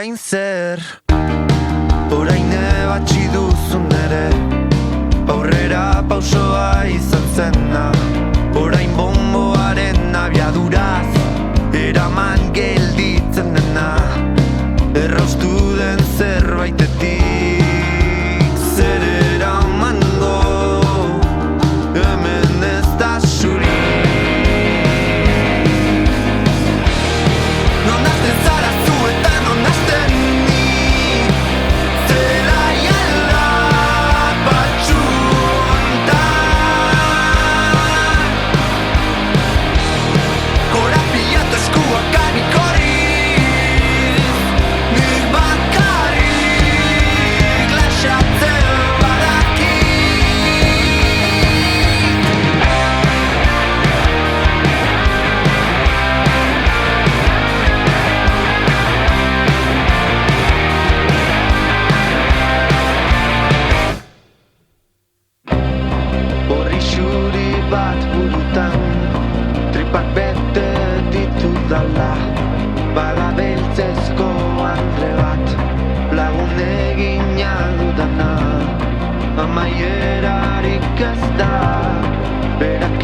orain zer, orain ebatxi duzun ere, aurrera pausoa izan zena, orain bomboaren abiaduraz, eraman gelditzen dena, erraustu den zerbaitetik, zer eramango, hemen ez da zuri. Non hasten zara zu eta non hasten ni, zelai ala batxu hontan. Korapilatu eskuak ganik horriz, nik bakarrik lasatzen badakit. Horri xuri bat burutan, tripak bete ditudala, bala beltzezko andre bat, lagun egina dudana, amaierarik ez da, berak